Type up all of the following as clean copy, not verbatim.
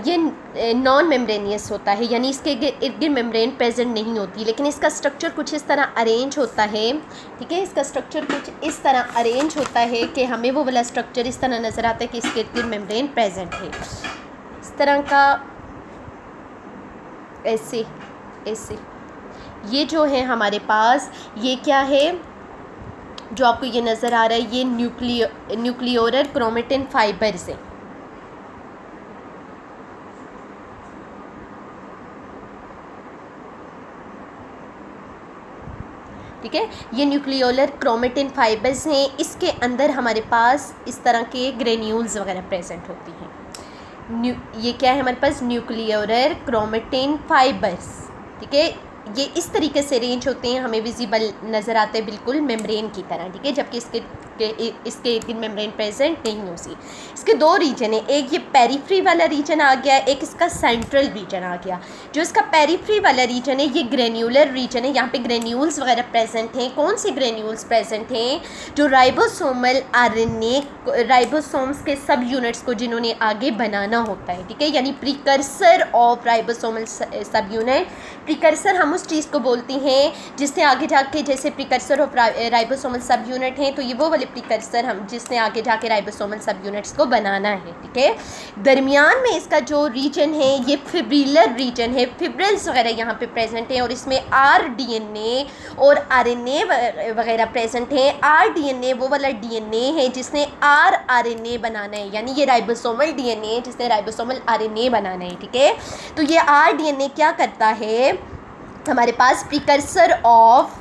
ये non membranosus होता है, यानी इसके इर्द गिर्द मेम्ब्रेन प्रेजेंट नहीं होती, लेकिन इसका स्ट्रक्चर कुछ इस तरह अरेंज होता है। ठीक है, इसका स्ट्रक्चर कुछ इस तरह अरेंज होता है कि हमें वो वाला स्ट्रक्चर इस तरह नज़र आता है कि इसके इर्द गिर्द मेम्ब्रेन प्रेजेंट है। इस तरह का ऐसे ऐसे ये जो है हमारे पास, ये क्या है जो आपको ये नज़र आ रहा है, ये न्यूक्लियोलर क्रोमेटिन फाइबर्स है। ठीक है, ये न्यूक्लियोलर क्रोमेटिन फाइबर्स हैं। इसके अंदर हमारे पास इस तरह के ग्रेन्यूल्स वगैरह प्रेजेंट होती हैं। ये क्या है हमारे पास, न्यूक्लियोलर क्रोमेटिन फाइबर्स। ठीक है, ये इस तरीके से अरेंज होते हैं, हमें विजिबल नज़र आते हैं बिल्कुल मेम्ब्रेन की तरह। ठीक है, जबकि इसके मेम्ब्रेन प्रेजेंट नहीं होती। इसके दो रीजन है, एक ये पेरिफ्री वाला रीजन आ गया, एक इसका सेंट्रल रीजन आ गया। जो इसका पेरिफ्री वाला रीजन है ये ग्रेन्यूलर रीजन है, यहाँ पे ग्रेन्यूल्स वगैरह प्रेजेंट हैं। कौन से ग्रेन्यूल्स प्रेजेंट हैं, जो राइबोसोमल आरएनए, राइबोसोम्स के सब यूनिट्स को जिन्होंने आगे बनाना होता है। ठीक है, यानी प्रिकर्सर ऑफ राइबोसोमल सब यूनिट। प्रिकर्सर हम उस चीज़ को बोलते हैं जिसने आगे जाके, जैसे प्रिकर्सर ऑफ राइबोसोमल सब यूनिट हैं, तो ये वो वाले प्रिकर्सर हम जिसने आगे जाके राइबोसोमल सब यूनिट्स को बनाना है। ठीक है, दरमियान में इसका जो रीजन है ये फिब्रिलर रीजन है, फिब्रिल्स वगैरह यहाँ पे प्रेजेंट है, और इसमें आरडीएनए और आरएनए वगैरह प्रेजेंट है। आरडीएनए वो वाला डीएनए है जिसने आरएनए बनाना है, यानी ये राइबोसोमल डीएनए है जिसने राइबोसोमल आरएनए बनाना है। ठीक है, तो ये आरडीएनए क्या करता है, हमारे पास precursor of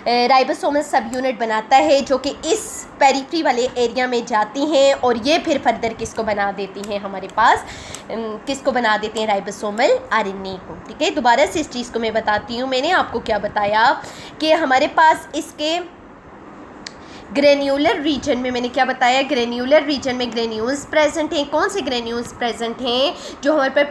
ribosomal subunit बनाता है, जो कि इस पेरिफ्री वाले एरिया में जाती हैं, और ये फिर फर्दर किसको बना देती हैं, हमारे पास किसको बना देते हैं, राइबोसोमल आरएनए को। ठीक है, दोबारा से इस चीज़ को मैं बताती हूँ। मैंने आपको क्या बताया कि हमारे पास इसके ग्रेन्यूलर रीजन में, मैंने क्या बताया, ग्रेन्यूलर रीजन में ग्रेन्यूल्स प्रेजेंट हैं। कौन से ग्रेन्यूल्स प्रेजेंट हैं, जो हमारे पास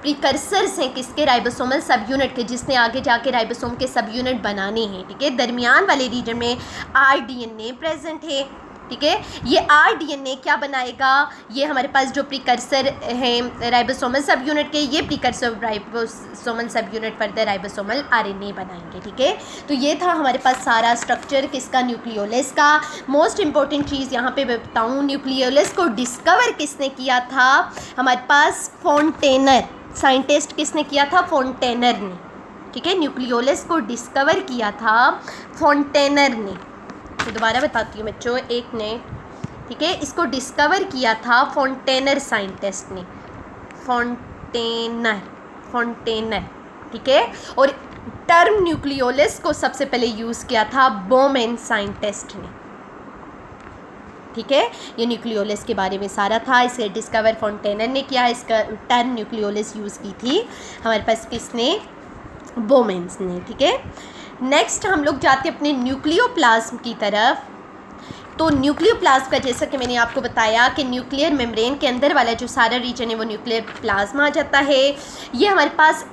प्रिकर्सर्स हैं किसके, राइबोसोमल सब यूनिट के, जिसने आगे जाके राइबोसोम के सब यूनिट बनाने हैं। ठीक है, दरमियान वाले रीजन में आरडीएनए प्रेजेंट है। ठीक है, ये आरडीएनए क्या बनाएगा, ये हमारे पास जो प्रिकर्सर हैं राइबोसोमल सब यूनिट के, ये प्रिकर्सर राइबोसोमल सब यूनिट फर्दर राइबोसोमल आरएनए बनाएंगे। ठीक है, तो ये था हमारे पास सारा स्ट्रक्चर किसका, न्यूक्लियोलस का। मोस्ट इंपॉर्टेंट चीज़ यहाँ पे मैं बताऊँ, न्यूक्लियोलस को डिस्कवर किसने किया था, हमारे पास फोंटेनर, साइंटिस्ट किसने किया था, फोंटेनर ने। ठीक है, न्यूक्लियोलस को डिस्कवर किया था फोंटेनर ने। तो दोबारा बताती हूँ बच्चों, एक ने, ठीक है, इसको डिस्कवर किया था फोंटेनर साइंटिस्ट ने, फोंटेनर। ठीक है, और टर्म न्यूक्लियोलस को सबसे पहले यूज़ किया था बोमेन साइंटिस्ट ने। ठीक है, ये न्यूक्लियोलस के बारे में सारा था, इसे डिस्कवर फोंटेनर ने किया। इसका टर्म न्यूक्लियोलस यूज़ की थी हमारे पास किसने, बोमेन्स ने। ठीक है, नेक्स्ट हम लोग जाते हैं अपने न्यूक्लियोप्लाज्म की तरफ। तो न्यूक्लियोप्लाज्म का, जैसा कि मैंने आपको बताया कि न्यूक्लियर मेम्ब्रेन के अंदर वाला जो सारा रीजन है वो न्यूक्लियर प्लाज्मा आ जाता है। ये हमारे पास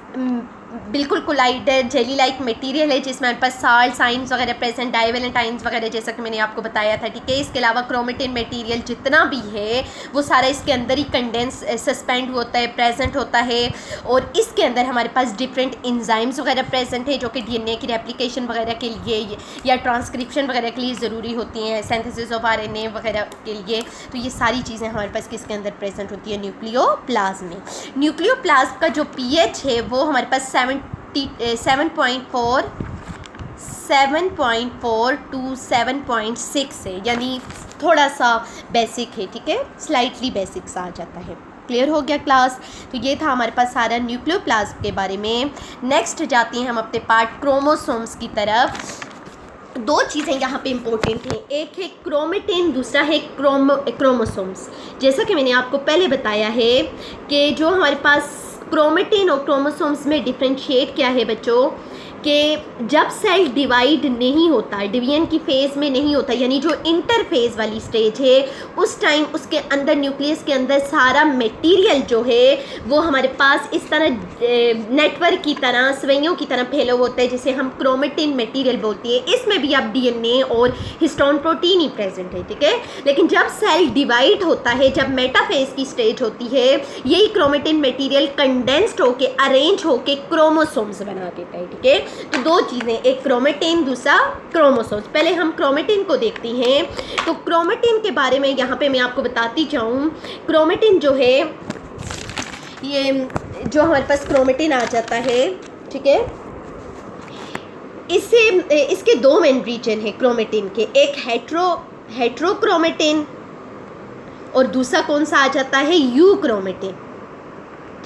बिल्कुल कोलाइडर जेली लाइक मटेरियल है, जिसमें हमारे पास साल्ट साइंस वगैरह प्रेजेंट, डाइवेलेंटाइंस वगैरह, जैसा कि मैंने आपको बताया था। ठीक है, इसके अलावा क्रोमेटिन मटेरियल जितना भी है वो सारा इसके अंदर ही कंडेंस सस्पेंड होता है, प्रेजेंट होता है। और इसके अंदर हमारे पास डिफरेंट इंजाइम्स वगैरह प्रेजेंट है, जो कि डीएनए की रेप्लिकेशन वगैरह के लिए या ट्रांसक्रिप्शन वगैरह के लिए ज़रूरी होती हैं, सिंथेसिस ऑफ आरएनए वगैरह के लिए। तो ये सारी चीज़ें हमारे पास किसके अंदर प्रेजेंट होती है, न्यूक्लियोप्लाज्म में। न्यूक्लियोप्लाज्म का जो पीएच है वो हमारे पास 7.4 टू 7.6 है, यानी थोड़ा सा बेसिक है। ठीक है, स्लाइटली बेसिक सा आ जाता है। क्लियर हो गया क्लास। तो ये था हमारे पास सारा न्यूक्लियोप्लाज्म के बारे में। नेक्स्ट जाते हैं हम अपने पार्ट क्रोमोसोम्स की तरफ। दो चीज़ें यहाँ पे इम्पोर्टेंट हैं, एक है क्रोमेटिन, दूसरा है क्रोमोसोम्स। जैसा कि मैंने आपको पहले बताया है कि जो हमारे पास क्रोमेटिन और क्रोमोसोम्स में डिफ्रेंशिएट क्या है बच्चों, कि जब सेल डिवाइड नहीं होता, डिवीजन की फेज़ में नहीं होता, यानी जो इंटरफेज़ वाली स्टेज है, उस टाइम उसके अंदर न्यूक्लियस के अंदर सारा मटेरियल जो है वो हमारे पास इस तरह नेटवर्क की तरह, सवैयों की तरह फैला होता है, जिसे हम क्रोमेटिन मटेरियल बोलती है। इसमें भी अब डीएनए और हिस्टोन प्रोटीन ही प्रेजेंट है, ठीक है। लेकिन जब सेल डिवाइड होता है, जब मेटाफेज की स्टेज होती है, यही क्रोमेटिन मटेरियल कंडेंस्ड होके, अरेंज होके क्रोमोसोम्स बना देता है, ठीक है। तो दो चीज़ें, एक क्रोमेटिन, दूसरा क्रोमोसोम्स। पहले हम क्रोमेटिन को देखते हैं। तो क्रोमेटिन के बारे में यहाँ पे मैं आपको बताती जाऊँ। क्रोमेटिन जो है, ये जो हमारे पास क्रोमेटिन आ जाता है, ठीक है, इसके दो मेन रीजन है क्रोमेटिन के, एक हेट्रोक्रोमेटिन और दूसरा कौन सा आ जाता है, यूक्रोमेटिन,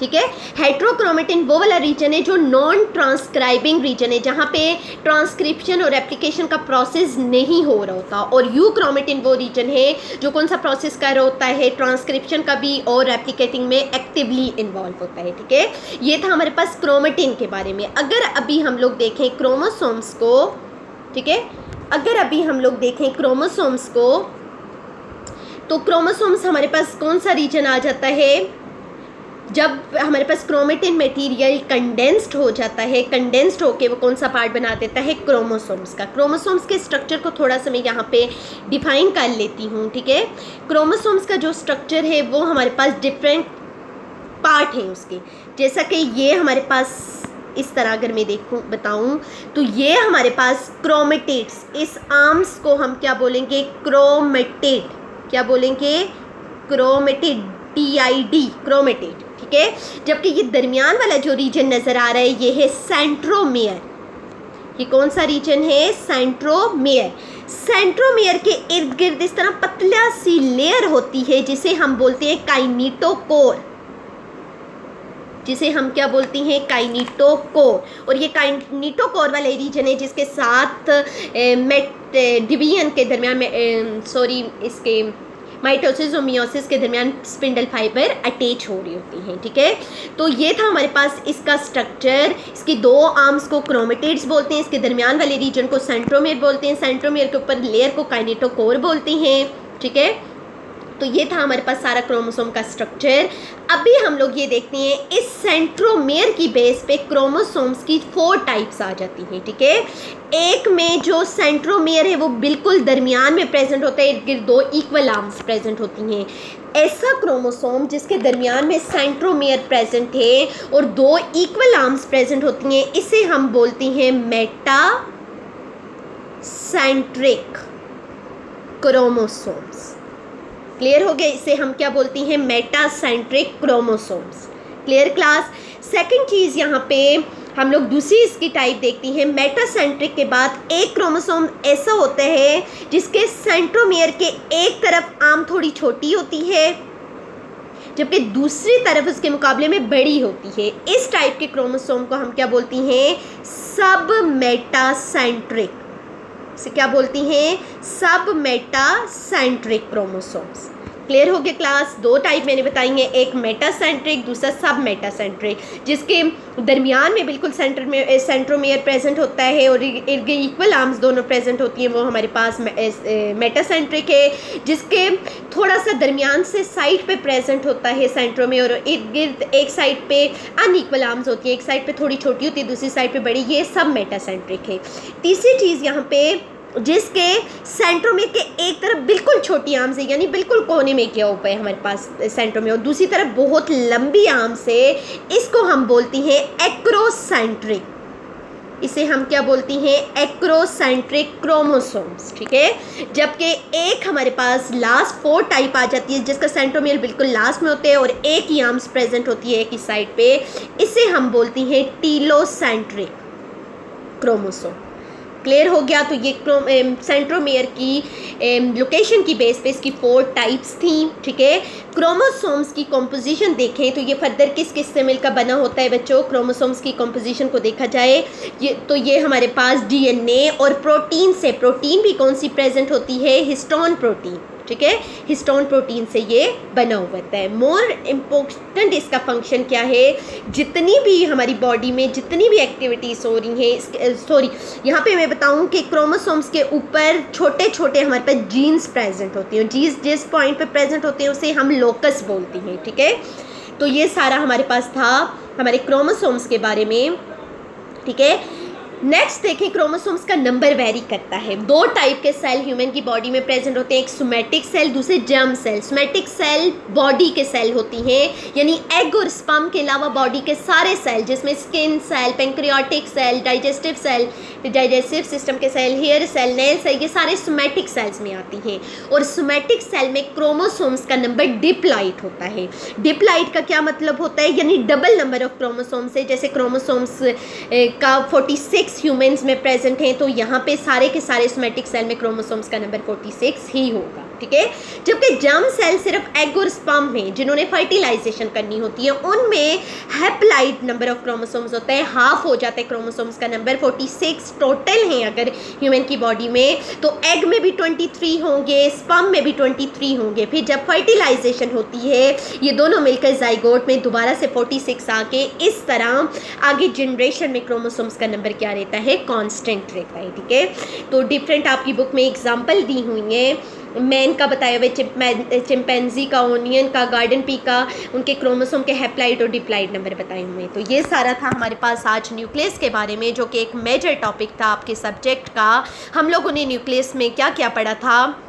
ठीक है। हेट्रोक्रोमेटिन वो वाला रीजन है जो नॉन ट्रांसक्राइबिंग रीजन है, जहाँ पे ट्रांसक्रिप्शन और एप्लीकेशन का प्रोसेस नहीं हो रहा होता, और यूक्रोमेटिन वो रीजन है जो कौन सा प्रोसेस कर रहा होता है, ट्रांसक्रिप्शन का भी और एप्लीकेटिंग में एक्टिवली इन्वॉल्व होता है, ठीक है। ये था हमारे पास क्रोमेटिन के बारे में। अगर अभी हम लोग देखें क्रोमोसोम्स को, ठीक है, अगर अभी हम लोग देखें क्रोमोसोम्स को, तो क्रोमोसोम्स हमारे पास कौन सा रीजन आ जाता है, जब हमारे पास क्रोमेटिन मटेरियल कंडेंस्ड हो जाता है, कंडेंस्ड होके वो कौन सा पार्ट बना देता है, क्रोमोसोम्स का। क्रोमोसोम्स के स्ट्रक्चर को थोड़ा सा मैं यहाँ पे डिफाइन कर लेती हूँ, ठीक है। क्रोमोसोम्स का जो स्ट्रक्चर है वो हमारे पास डिफरेंट पार्ट हैं उसके, जैसा कि ये हमारे पास इस तरह अगर मैं बताऊँ तो ये हमारे पास क्रोमेटेड्स, इस आर्म्स को हम क्या बोलेंगे, क्रोमेटेड, क्या बोलेंगे, क्रोमेटेड, TID, क्रोमेटेड, ठीक है। जबकि ये दरमियान वाला जो रीजन नज़र आ रहा है ये है सेंट्रोमियर। ये कौन सा रीजन है, सेंट्रोमियर। सेंट्रोमियर के इर्द गिर्द इस तरह पतला सी लेयर होती है जिसे हम बोलते हैं काइनेटोकोर, जिसे हम क्या बोलते हैं, काइनेटोकोर। और ये काइनेटोकोर वाला रीजन है जिसके साथ डिवीजन के दरमियान में इसके माइटोसिस और मियोसिस के दरमियान स्पिंडल फाइबर अटैच हो रही होती हैं, ठीक है। तो ये था हमारे पास इसका स्ट्रक्चर। इसकी दो आर्म्स को क्रोमेटेड्स बोलते हैं, इसके दरमियान वाले रीजन को सेंट्रोमियर बोलते हैं, सेंट्रोमियर के ऊपर लेयर को काइनेटोकोर बोलते हैं, ठीक है। तो ये था हमारे पास सारा क्रोमोसोम का स्ट्रक्चर। अभी हम लोग ये देखते हैं इस सेंट्रोमियर की बेस पे क्रोमोसोम्स की 4 टाइप्स आ जाती हैं, ठीक है। एक में जो सेंट्रोमियर है वो बिल्कुल दरमियान में प्रेजेंट होता है, इर्द गिर्द 2 इक्वल आर्म्स प्रेजेंट होती हैं। ऐसा क्रोमोसोम जिसके दरमियान में सेंट्रोमियर प्रेजेंट है और 2 इक्वल आर्म्स प्रेजेंट होती हैं, इसे हम बोलते हैं मेटा सेंट्रिक क्रोमोसोम्स। क्लियर हो गया, इसे हम क्या बोलते हैं, metacentric chromosomes. Clear class. Second चीज़ यहाँ पे हम लोग दूसरी इसकी टाइप देखती हैं। मेटासेंट्रिक के बाद एक क्रोमोसोम ऐसा होता है जिसके सेंट्रोमियर के एक तरफ आर्म थोड़ी छोटी होती है जबकि दूसरी तरफ उसके मुकाबले में बड़ी होती है। इस टाइप के क्रोमोसोम को हम क्या बोलती हैं, सब मेटासेंट्रिक। से क्या बोलती हैं, सब मेटासेंट्रिक क्रोमोसोम्स। क्लियर हो गया क्लास। 2 टाइप मैंने बताई हैं, एक मेटासेंट्रिक, दूसरा सब मेटासेंट्रिक, जिसके दरमियान में बिल्कुल सेंट्रोमियर प्रेजेंट होता है और इक्वल आर्म्स दोनों प्रेजेंट होती हैं, वो हमारे पास मेटासेंट्रिक है। जिसके थोड़ा सा दरमियान से साइड पे प्रेजेंट होता है सेंट्रोमियर और इर्द गिर्द एक साइड पे अनइक्वल आर्म्स होती है, एक साइड पे थोड़ी छोटी होती है, दूसरी साइड पे बड़ी, ये सब मेटासेंट्रिक है। तीसरी चीज़ यहाँ पे जिसके सेंट्रोमियर के एक तरफ बिल्कुल छोटी आर्म्स है, यानी बिल्कुल कोने में क्या हुआ है हमारे पास सेंट्रोमियर, और दूसरी तरफ बहुत लंबी आर्म्स है, इसको हम बोलती हैं एक्रोसेंट्रिक। इसे हम क्या बोलती हैं, एक्रोसेंट्रिक क्रोमोसोम्स, ठीक है। जबकि एक हमारे पास लास्ट 4 टाइप आ जाती है जिसका सेंट्रोमियर बिल्कुल लास्ट में होते हैं और एक ही आर्म्स प्रेजेंट होती है एक ही साइड पे, इसे हम बोलती हैं टीलोसेंट्रिक क्रोमोसोम। क्लियर हो गया। तो ये सेंट्रोमियर की लोकेशन की बेस पे इसकी 4 टाइप्स थी, ठीक है। क्रोमोसोम्स की कॉम्पोजिशन देखें तो ये फर्दर किस किस से मिलकर बना होता है बच्चों, क्रोमोसोम्स की कॉम्पोजिशन को देखा जाए ये हमारे पास डीएनए और प्रोटीन से, प्रोटीन भी कौन सी प्रेजेंट होती है, हिस्टोन प्रोटीन, ठीक है, हिस्टोन प्रोटीन से ये बना हुआ होता है। मोर इम्पोर्टेंट इसका फंक्शन क्या है, जितनी भी हमारी बॉडी में जितनी भी एक्टिविटीज़ हो रही हैं, सॉरी यहाँ पे मैं बताऊँ कि क्रोमोसोम्स के ऊपर छोटे छोटे हमारे पास जीन्स प्रेजेंट होती हैं, जीन्स जिस पॉइंट पे प्रेजेंट होते हैं उसे हम लोकस बोलती हैं, ठीक है। तो ये सारा हमारे पास था हमारे क्रोमोसोम्स के बारे में, ठीक है। नेक्स्ट देखें, क्रोमोसोम्स का नंबर वेरी करता है। दो टाइप के सेल ह्यूमन की बॉडी में प्रेजेंट होते हैं, एक सोमैटिक सेल, दूसरे germ cell. Somatic cell body के सेल होती हैं, यानी एग और स्पर्म के अलावा बॉडी के सारे सेल, जिसमें skin cell, pancreatic cell, digestive cell, digestive system के cell, hair cell, nail cell, ये सारे सोमैटिक सेल्स में आती हैं। और सोमैटिक सेल में क्रोमोसोम्स का नंबर डिप्लॉइड होता है। डिप्लॉइड का क्या मतलब होता है, यानी डबल नंबर ऑफ क्रोमोसोम्स है। जैसे क्रोमोसोम्स का 46 ह्यूमंस में प्रेजेंट हैं, तो यहाँ पे सारे के सारे सोमैटिक सेल में क्रोमोसोम्स का नंबर 46 ही होगा, ठीक है। जबकि जर्म सेल सिर्फ एग और स्पर्म में जिन्होंने फर्टिलाइजेशन करनी होती है, उनमें हैप्लॉइड नंबर ऑफ क्रोमोसोम्स होता है, हाफ हो जाता है क्रोमोसोम्स का नंबर। 46 टोटल हैं अगर ह्यूमन की बॉडी में, तो एग में भी 23 होंगे, स्पर्म में भी 23 होंगे। फिर जब फर्टिलाइजेशन होती है, ये दोनों मिलकर जाइगोट में दोबारा से 46 आके इस तरह आगे जनरेशन में क्रोमोसोम्स का नंबर क्या रहता है, कांस्टेंट रहता है, ठीक है। तो डिफरेंट आपकी बुक में एग्जांपल दी हुई हैं, मैन का बताया हुआ, चिंपैंजी का, ओनियन का, गार्डन पी का, उनके क्रोमोसोम के हैप्लॉइड और डिप्लॉइड नंबर बताए हुए हैं। तो ये सारा था हमारे पास आज न्यूक्लियस के बारे में, जो कि एक मेजर टॉपिक था आपके सब्जेक्ट का। हम लोगों ने न्यूक्लियस में क्या क्या पढ़ा था,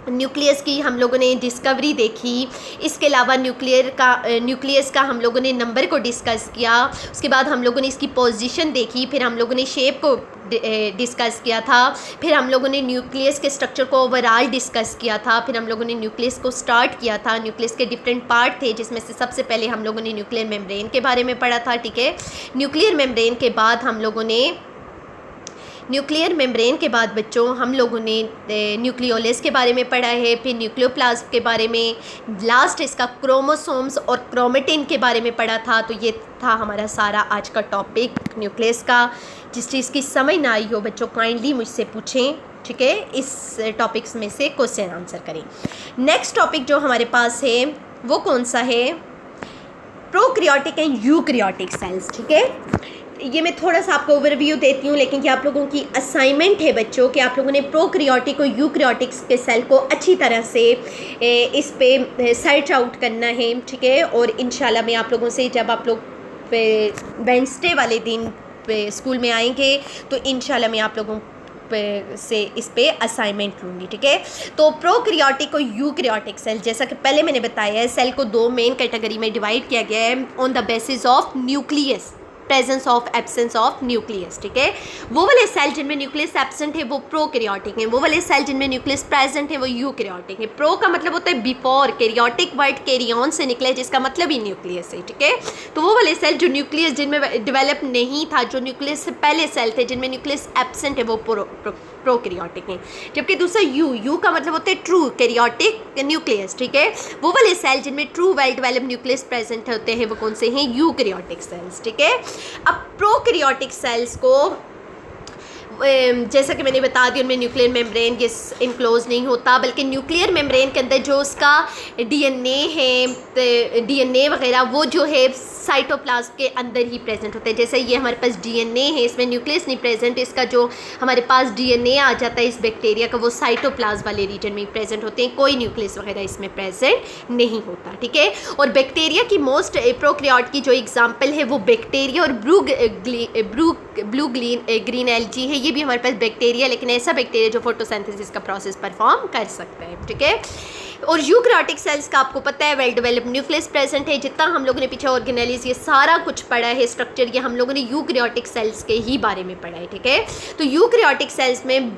न्यूक्लियस की हम लोगों ने डिस्कवरी देखी, इसके अलावा न्यूक्लियस का हम लोगों ने नंबर को डिस्कस किया, उसके बाद हम लोगों ने इसकी पोजीशन देखी, फिर हम लोगों ने शेप को डिस्कस किया था, फिर हम लोगों ने न्यूक्लियस के स्ट्रक्चर को ओवरऑल डिस्कस किया था, फिर हम लोगों ने न्यूक्लियस को स्टार्ट किया था। न्यूक्लियस के डिफरेंट पार्ट थे, जिसमें से सबसे पहले हम लोगों ने न्यूक्लियर मेम्ब्रेन के बारे में पढ़ा था, ठीक है। न्यूक्लियर मेम्ब्रेन के बाद हम लोगों ने बच्चों हम लोगों ने न्यूक्लियोलस के बारे में पढ़ा है, फिर न्यूक्लियोप्लाज्म के बारे में, लास्ट इसका क्रोमोसोम्स और क्रोमेटिन के बारे में पढ़ा था। तो ये था हमारा सारा आज का टॉपिक न्यूक्लियस का। जिस चीज़ की समझ ना आई हो बच्चों, काइंडली मुझसे पूछें, ठीक है। इस टॉपिक्स में से क्वेश्चन आंसर करें। नेक्स्ट टॉपिक जो हमारे पास है वो कौन सा है, प्रोकैरियोटिक एंड यूकैरियोटिक सेल्स, ठीक है। ये मैं थोड़ा सा आपको ओवरव्यू देती हूँ, लेकिन ये आप लोगों की असाइनमेंट है बच्चों कि आप लोगों ने प्रोकैरियोटिक और यूकैरियोटिक्स के सेल को अच्छी तरह से इस पे सर्च आउट करना है, ठीक है। और इंशाल्लाह मैं आप लोगों से, जब आप लोग वेडनेसडे वाले दिन स्कूल में आएंगे, तो इंशाल्लाह मैं आप लोगों से इस पे असाइनमेंट लूँगी, ठीक है। तो प्रोकैरियोटिक और यूकैरियोटिक सेल, जैसा कि पहले मैंने बताया है, सेल को दो मेन कैटेगरी में डिवाइड किया गया है on the basis of nucleus, presence of absence of nucleus, ठीक है। वो वाले सेल जिनमें न्यूक्लियस एब्सेंट है वो प्रोकैरियोटिक हैं, वो वाले सेल जिनमें न्यूक्लियस प्रेजेंट है वो यूकैरियोटिक है। प्रो का मतलब होता है बिफोर, कैरियोटिक वर्ड कैरियन से निकले, जिसका मतलब ही न्यूक्लियस है, ठीक है। तो वो वाले सेल जो न्यूक्लियस जिनमें डेवलप नहीं था, जो न्यूक्लियस से पहले सेल थे जिनमें न्यूक्लियस एब्सेंट है, वो प्रोकैरियोटिक हैं। जबकि दूसरा यू का मतलब होता है ट्रू कैरियोटिक न्यूक्लियस, ठीक है। वो वाले सेल जिनमें true well developed nucleus present होते हैं वो कौन से हैं, यूकैरियोटिक सेल्स, ठीक है। अब प्रोकैरियोटिक सेल्स को जैसा कि मैंने बता दिया, उनमें न्यूक्लियर मेम्ब्रेन ये इनक्लोज नहीं होता, बल्कि न्यूक्लियर मेम्ब्रेन के अंदर जो उसका डीएनए है, डीएनए वगैरह, वो जो है साइटोप्लाज्म के अंदर ही प्रेजेंट होते हैं। जैसे ये हमारे पास डीएनए है, इसमें न्यूक्लियस नहीं प्रेजेंट, इसका जो हमारे पास डीएनए आ जाता है इस बैक्टीरिया का, वो साइटोप्लाज्म वाले रीजन में प्रेजेंट होते हैं, कोई न्यूक्लियस वगैरह इसमें प्रेजेंट नहीं होता, ठीक है। और बैक्टीरिया की मोस्ट प्रोकैरियोट की जो एग्जाम्पल है वो बैक्टीरिया और ब्लू ग्रीन एल्गी है। ये भी हमारे पास बैक्टीरिया, लेकिन ऐसा बैक्टीरिया जो फोटोसिंथेसिस का प्रोसेस परफॉर्म कर सकता है, ठीक है। और यूकैरियोटिक सेल्स का आपको पता है वेल डेवलप्ड न्यूक्लियस प्रेजेंट है। जितना हम लोगों ने पीछे ऑर्गेनेलिज ये सारा कुछ पढ़ा है स्ट्रक्चर, ये हम लोगों ने यूकैरियोटिक सेल्स के ही बारे में पढ़ा है, ठीक है। तो यूकैरियोटिक सेल्स में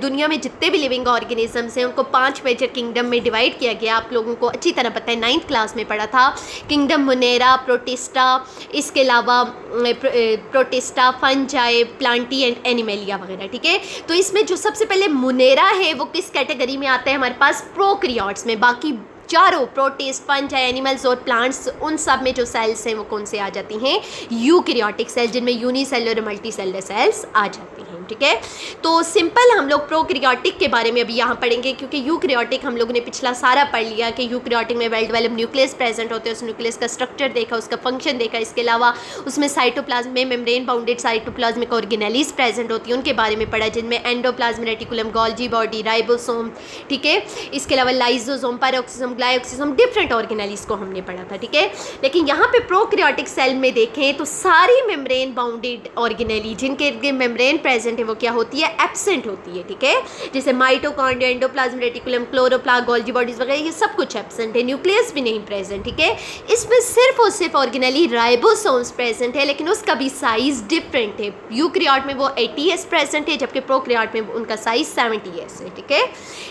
दुनिया में जितने भी लिविंग ऑर्गेनिजम्स हैं उनको 5 मेजर किंगडम में डिवाइड किया गया। आप लोगों को अच्छी तरह पता है, 9th क्लास में पढ़ा था। किंगडम मोनेरा, प्रोटिस्टा, इसके अलावा protista, fungi, Plantae and animalia वगैरह, ठीक है। तो इसमें जो सबसे पहले मोनेरा है वो किस कैटेगरी में आता है हमारे पास, प्रोकैरियोट्स में। बाकी चारों प्रोटिस्ट, फंजाई, एनिमल्स और प्लांट्स, उन सब में जो सेल्स हैं वो कौन से आ जाती हैं, यूकैरियोटिक सेल, जिनमें यूनिसेलुलर और मल्टीसेलुलर सेल्स आ जाती हैं। हैं, ठीक है। तो सिंपल हम लोग प्रोकैरियोटिक के बारे में अभी यहाँ पढ़ेंगे, क्योंकि यूकैरियोटिक हम लोगों ने पिछला सारा पढ़ लिया कि यूकैरियोटिक में वेल डेवलप्ड न्यूक्लियस प्रेजेंट होते हैं, उस न्यूक्लियस का स्ट्रक्चर देखा, उसका फंक्शन देखा। इसके अलावा उसमें साइटोप्लाज्म में membrane bounded cytoplasmic organelles present होती हैं, उनके बारे में पढ़ा, जिनमें endoplasm reticulum, Golgi body, ribosome, ठीक है। इसके अलावा लाइजोसोम, पैरोक्सिसोम, ग्लाइकोसिसोम, डिफरेंट ऑर्गेनेलीज को हमने पढ़ा था, ठीक है। लेकिन यहाँ पे प्रोकैरियोटिक सेल में देखें तो सारी मेम्ब्रेन बाउंडेड ऑर्गेनेली जिनके मेम्ब्रेन प्रेजेंट है वो क्या होती है, एब्सेंट होती है, ठीक है। जैसे mitochondria, endoplasm reticulum, chloroplast, Golgi bodies वगैरह ये सब कुछ एब्सेंट है, न्यूक्लियस भी नहीं प्रेजेंट, ठीक है। इसमें सिर्फ और सिर्फ ऑर्गेनेली राइबोसोम्स प्रेजेंट है, लेकिन उसका भी साइज डिफरेंट है। यूकैरियोट में वो 80s प्रेजेंट है, जबकि प्रोकैरियोट में उनका साइज 70s है, ठीक है।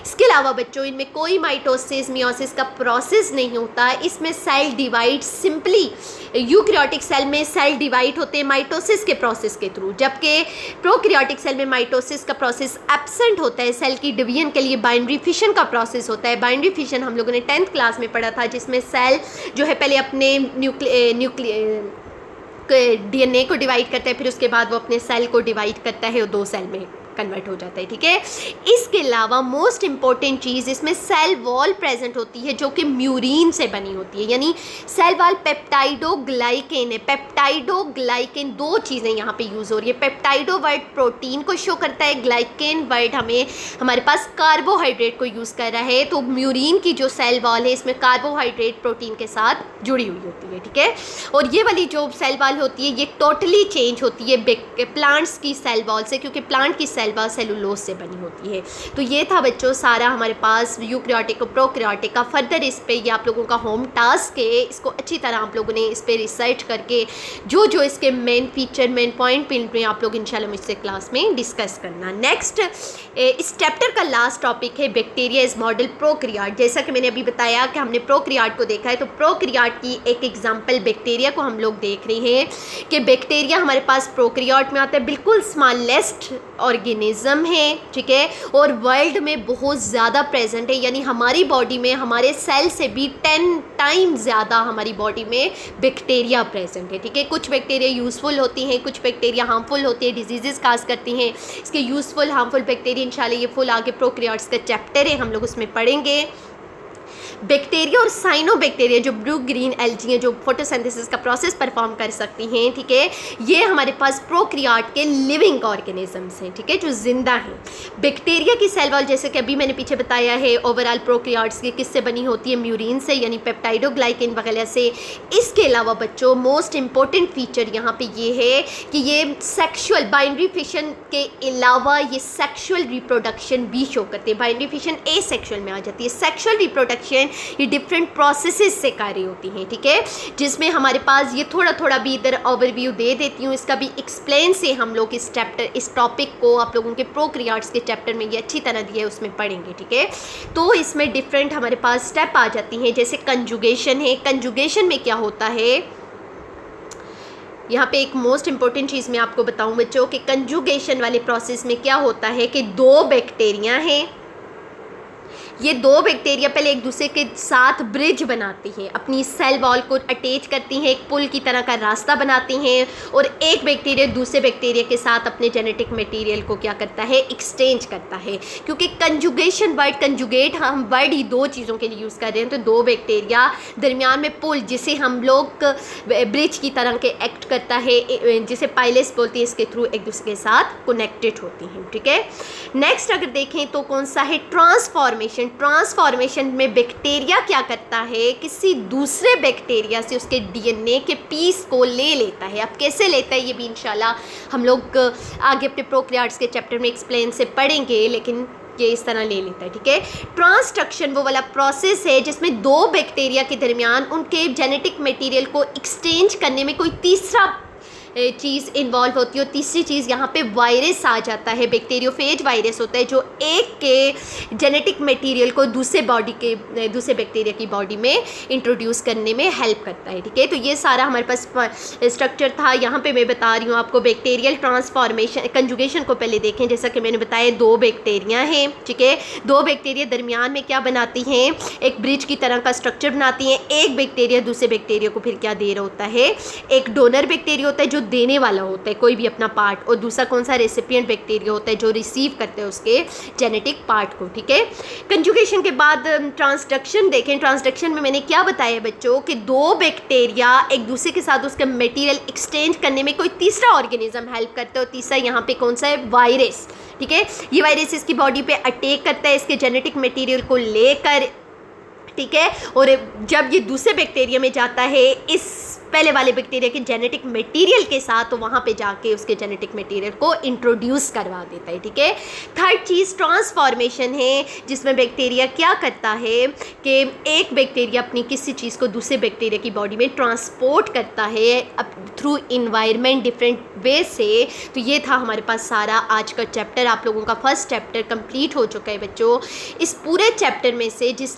इसके अलावा बच्चों इनमें कोई माइटोसिस मियोसिस का प्रोसेस नहीं होता, इसमें cell divide simply, eukaryotic cell में सेल डिवाइड होते हैं माइटोसिस के प्रोसेस के थ्रू, जबकि प्रोकैरियोटिक सेल में माइटोसिस का प्रोसेस एब्सेंट होता है। सेल की डिवीजन के लिए बाइनरी फिशन का प्रोसेस होता है। बाइनरी फिशन हम लोगों ने 10th क्लास में पढ़ा था, जिसमें सेल जो है पहले अपने DNA को डिवाइड करता है, फिर उसके बाद वो अपने सेल को डिवाइड करता है और 2 सेल में कन्वर्ट हो जाता है, ठीक है। इसके अलावा मोस्ट इंपॉर्टेंट चीज़ इसमें सेल वॉल प्रेजेंट होती है, जो कि म्यूरिन से बनी होती है, यानी सेल वॉल पेप्टाइडोग्लाइकेन है। पेप्टाइडोग्लाइकेन 2 चीज़ें यहाँ पे यूज़ हो रही है। पेप्टाइडो वर्ड प्रोटीन को शो करता है, ग्लाइकेन वर्ड हमें हमारे पास कार्बोहाइड्रेट को यूज़ कर रहा है। तो म्यूरिन की जो सेल वॉल है इसमें कार्बोहाइड्रेट प्रोटीन के साथ जुड़ी हुई होती है, ठीक है। और ये वाली जो सेल वॉल होती है ये टोटली चेंज होती है प्लांट्स की सेल वॉल से, क्योंकि प्लांट की सेल वॉल सेलुलोज से बनी होती है। तो ये था बच्चों सारा हमारे पास यूकैरियोटिक और प्रोकैरियोटिक का। फर्दर इस पे ये आप लोगों का होम टास्क है, इसको अच्छी तरह आप लोगों ने इस पे रिसर्च करके जो जो इसके मेन फीचर, मेन पॉइंट में आप लोग इंशाल्लाह मुझसे क्लास में डिस्कस करना। नेक्स्ट इस चैप्टर का लास्ट टॉपिक है बैक्टीरिया इज मॉडल प्रोकैरियोट। जैसा कि मैंने अभी बताया कि हमने प्रोकैरियोट को देखा है, तो प्रोकैरियोट की एक एग्जाम्पल बैक्टीरिया को हम लोग देख रहे हैं कि बैक्टीरिया हमारे पास प्रोकैरियोट में आता है, बिल्कुल स्मॉलेस्ट ऑर्गेनिज्म है, ठीक है, और वर्ल्ड में बहुत ज़्यादा प्रेजेंट है, यानी हमारी बॉडी में हमारे सेल से भी 10 टाइम्स ज़्यादा हमारी बॉडी में बैक्टीरिया प्रेजेंट है, ठीक है। कुछ बैक्टीरिया यूज़फुल होती हैं, कुछ बैक्टीरिया हार्मफुल होती है, डिजीजेस काज करती हैं। इसके यूज़फुल हार्मफुल बैक्टीरिया इंशाल्लाह ये फुल आगे प्रोकैरियोट्स का चैप्टर है, हम लोग उसमें पढ़ेंगे। बैक्टीरिया और साइनोबैक्टीरिया जो ब्लू ग्रीन एल्गी हैं, जो फोटोसिंथेसिस का प्रोसेस परफॉर्म कर सकती हैं, ठीक है, ये हमारे पास प्रोकैरियोट के लिविंग ऑर्गेनिजम्स हैं, ठीक है, जो जिंदा हैं। बैक्टीरिया की सेल वॉल जैसे कि अभी मैंने पीछे बताया है, ओवरऑल प्रोकैरियोट्स की किससे बनी होती है, म्यूरिन से, यानी पेप्टाइडोग्लाइकेन वगैरह से। इसके अलावा बच्चों मोस्ट इंपॉर्टेंट फीचर यहाँ पे ये है कि ये सेक्शुअल बाइनरी फिशन के अलावा ये सेक्शुअल रिप्रोडक्शन भी शो करते हैं। बाइनरी फिशन एसेक्सुअल में आ जाती है, सेक्शुअल रिप्रोडक्शन ये डिफरेंट प्रोसेसेस से कार्य होती हैं, ठीक है, जिसमें हमारे पास ये थोड़ा थोड़ा भी इधर ओवरव्यू दे देती हूँ, इसका भी एक्सप्लेन से हम लोग इस टॉपिक को आप लोगों के प्रोकैरियोट्स के चैप्टर में ये अच्छी तरह दिया है उसमें पढ़ेंगे, ठीक है। तो इसमें डिफरेंट हमारे पास स्टेप आ जाती हैं, जैसे कंजुगेशन है। कंजुगेशन में क्या होता है, यहाँ पे एक मोस्ट इंपॉर्टेंट चीज़ मैं आपको बताऊँ बच्चों कि कंजुगेशन वाले प्रोसेस में क्या होता है कि 2 बैक्टीरिया हैं, ये 2 बैक्टीरिया पहले एक दूसरे के साथ ब्रिज बनाती हैं, अपनी सेल वॉल को अटैच करती हैं, एक पुल की तरह का रास्ता बनाती हैं, और एक बैक्टीरिया दूसरे बैक्टीरिया के साथ अपने जेनेटिक मटेरियल को क्या करता है, एक्सचेंज करता है। क्योंकि कंजुगेशन वर्ड, कंजुगेट हम वर्ड ही 2 चीज़ों के लिए यूज़ कर रहे हैं, तो 2 बैक्टीरिया दरमियान में पुल, जिसे हम लोग ब्रिज की तरह के एक्ट करता है, जिसे पाइलेस बोलती है, इसके थ्रू एक दूसरे के साथ कनेक्टेड होती हैं, ठीक है। नेक्स्ट अगर देखें तो कौन सा है, ट्रांसफॉर्मेशन। ट्रांसफॉर्मेशन में बैक्टीरिया क्या करता है, किसी दूसरे बैक्टीरिया से उसके डीएनए के पीस को ले लेता है। अब कैसे लेता है ये भी इंशाल्लाह हम लोग आगे अपने प्रोकैरियोट्स के चैप्टर में एक्सप्लेन से पढ़ेंगे, लेकिन ये इस तरह ले लेता है, ठीक है। ट्रांसडक्शन वो वाला प्रोसेस है जिसमें 2 बैक्टीरिया के दरमियान उनके जेनेटिक मटेरियल को एक्सचेंज करने में कोई तीसरा चीज़ इन्वॉल्व होती है, और तीसरी चीज़ यहाँ पे वायरस आ जाता है। बैक्टीरियोफेज वायरस होता है जो एक के जेनेटिक मटेरियल को दूसरे बैक्टीरिया की बॉडी में इंट्रोड्यूस करने में हेल्प करता है, ठीक है। तो ये सारा हमारे पास स्ट्रक्चर था। यहाँ पे मैं बता रही हूँ आपको बैक्टीरियल ट्रांसफॉर्मेशन। कंजुगेशन को पहले देखें, जैसा कि मैंने बताया 2 बैक्टीरिया हैं, ठीक है। 2 बैक्टीरिया दरमियान में क्या बनाती हैं, एक ब्रिज की तरह का स्ट्रक्चर बनाती हैं। एक बैक्टीरिया दूसरे बैक्टीरिया को फिर क्या दे रहा होता है, एक डोनर बैक्टीरिया होता है जो जो देने वाला होता है कोई भी अपना पार्ट, और दूसरा कौन सा, रेसिपिएंट बैक्टीरिया होता है जो रिसीव करते हैं उसके जेनेटिक पार्ट को, ठीक है। कंजुगेशन के बाद ट्रांसडक्शन देखें। ट्रांसडक्शन में मैंने क्या बताया बच्चों कि दो बैक्टीरिया एक दूसरे के साथ उसका मटेरियल एक्सचेंज करने में कोई तीसरा ऑर्गेनिज्म हेल्प करता है, और तीसरा यहाँ पे कौन सा है, वायरस, ठीक है। ये वायरस इसकी बॉडी पे अटैक करता है इसके जेनेटिक मटेरियल को लेकर, ठीक है, और जब ये दूसरे बैक्टीरिया में जाता है इस पहले वाले बैक्टीरिया के जेनेटिक मटेरियल के साथ, तो वहाँ पे जाके उसके जेनेटिक मटेरियल को इंट्रोड्यूस करवा देता है, ठीक है। थर्ड चीज़ ट्रांसफॉर्मेशन है, जिसमें बैक्टीरिया क्या करता है कि एक बैक्टीरिया अपनी किसी चीज़ को दूसरे बैक्टीरिया की बॉडी में ट्रांसपोर्ट करता है थ्रू इन्वायरमेंट डिफरेंट वे से। तो ये था हमारे पास सारा आज का चैप्टर। आप लोगों का फर्स्ट चैप्टर कंप्लीट हो चुका है बच्चों। इस पूरे चैप्टर में से जिस